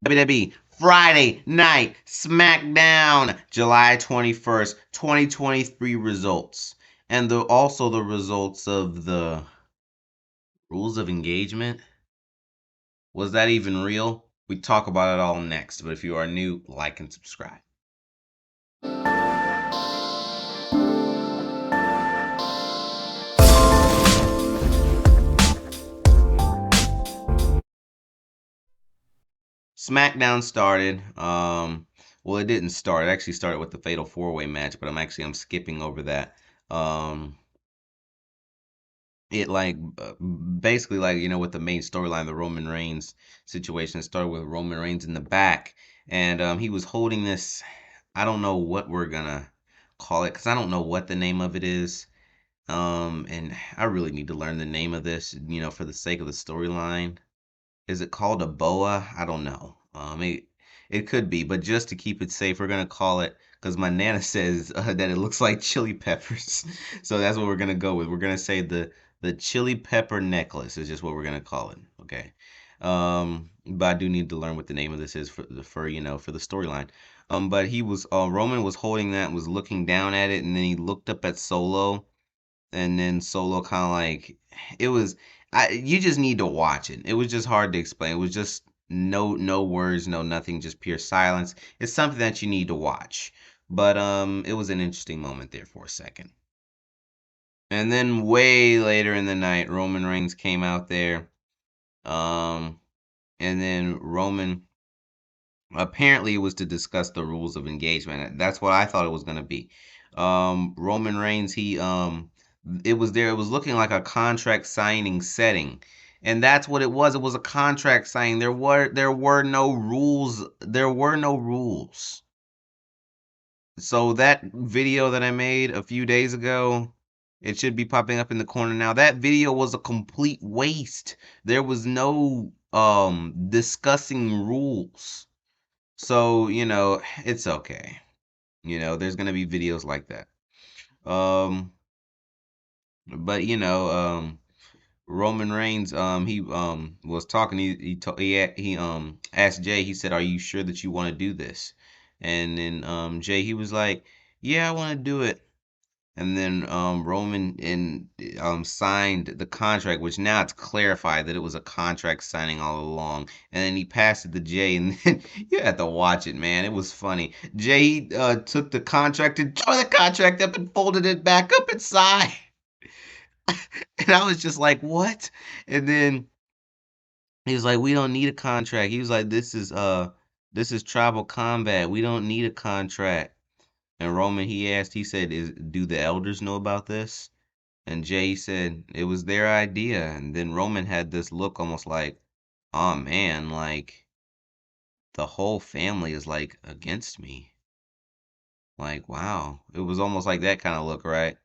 WWE Friday Night Smackdown, July 21st, 2023 results. And also the results of the rules of engagement. Was that even real? We talk about it all next, but if you are new, like and subscribe. SmackDown started. Well, it didn't start. It actually started with the Fatal 4-Way match, but I'm skipping over that. Um, it basically with the main storyline, the Roman Reigns situation, it started with Roman Reigns in the back, and he was holding this. I don't know what we're gonna call it because I don't know what the name of it is. And I really need to learn the name of this, for the sake of the storyline. Is it called a boa? I don't know. It could be, but just to keep it safe, we're gonna call it because my nana says that it looks like chili peppers, so that's what we're gonna go with. We're gonna say the chili pepper necklace is just what we're gonna call it. Okay. But I do need to learn what the name of this is for the storyline. But Roman was holding that, was looking down at it, and then he looked up at Solo, and then Solo kind of like it was you just need to watch it. It was just hard to explain. It was just no words, no nothing, just pure silence. It's something that you need to watch. But it was an interesting moment there for a second. And then way later in the night, Roman Reigns came out there. Um and then Roman apparently it was to discuss the rules of engagement. That's what I thought it was going to be. Roman Reigns, it was looking like a contract signing setting. And that's what it was. It was a contract signing. There were no rules. There were no rules. So that video that I made a few days ago, it should be popping up in the corner now. That video was a complete waste. There was no discussing rules. So, it's okay. There's gonna be videos like that. Um, but Roman Reigns, he was talking. He asked Jay. He said, "Are you sure that you want to do this?" And then Jay, he was like, "Yeah, I want to do it." And then Roman signed the contract, which now it's clarified that it was a contract signing all along. And then he passed it to Jay, and then you had to watch it, man. It was funny. Jay took the contract and tore the contract up and folded it back up inside. And I was just like, what? And then he was like, we don't need a contract. He was like, this is tribal combat. We don't need a contract. And Roman, he said, do the elders know about this? And Jay said it was their idea. And then Roman had this look almost like, oh man, like the whole family is like against me. Like, wow. It was almost like that kind of look, right?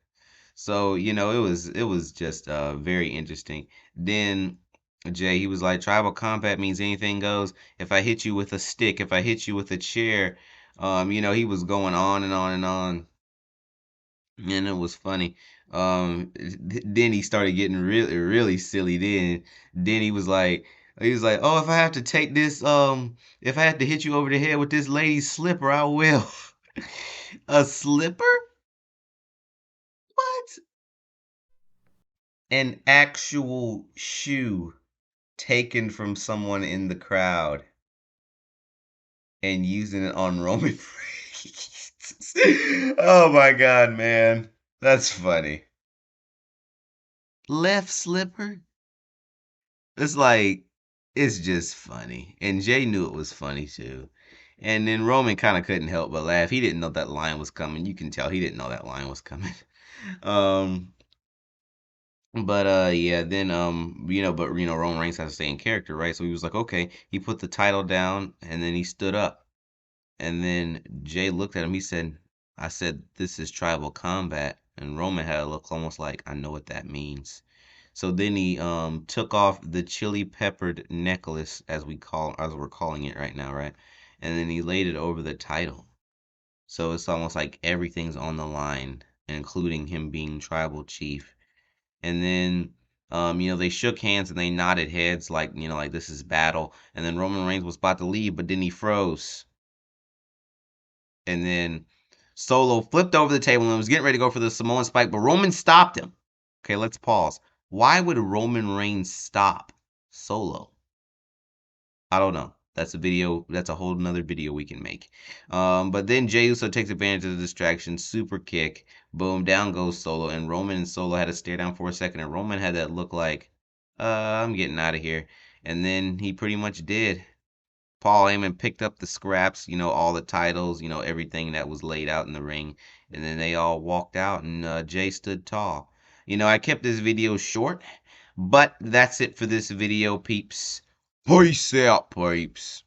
So, it was just very interesting. Then Jay, he was like, tribal combat means anything goes. If I hit you with a stick, if I hit you with a chair, he was going on and on and on. And it was funny. Then he started getting really, really silly. Then he was like, "Oh, if I have to if I have to hit you over the head with this lady's slipper, I will." A slipper? What? An actual shoe taken from someone in the crowd and using it on Roman Reigns. Oh my God, man. That's funny. Left slipper? It's like it's just funny. And Jay knew it was funny too. And then Roman kind of couldn't help but laugh. He didn't know that line was coming. You can tell he didn't know that line was coming. Um but yeah, then Roman Reigns has to stay in character, right? So he was like, "Okay." He put the title down and then he stood up. And then Jay looked at him. He said, "I said this is tribal combat." And Roman had a look almost like, "I know what that means." So then he took off the chili peppered necklace as we're calling it right now, right? And then he laid it over the title. So it's almost like everything's on the line, including him being tribal chief. And then They shook hands and they nodded heads like, like this is battle. And then Roman Reigns was about to leave, but then he froze. And then Solo flipped over the table and was getting ready to go for the Samoan spike, but Roman stopped him. Okay, let's pause. Why would Roman Reigns stop Solo? I don't know. That's a video. That's a whole nother video we can make. But then Jey Uso takes advantage of the distraction. Super kick. Boom. Down goes Solo. And Roman and Solo had to stare down for a second. And Roman had that look like, I'm getting out of here. And then he pretty much did. Paul Heyman picked up the scraps, all the titles, everything that was laid out in the ring. And then they all walked out and Jey stood tall. I kept this video short, but that's it for this video, peeps. Peace out, peeps.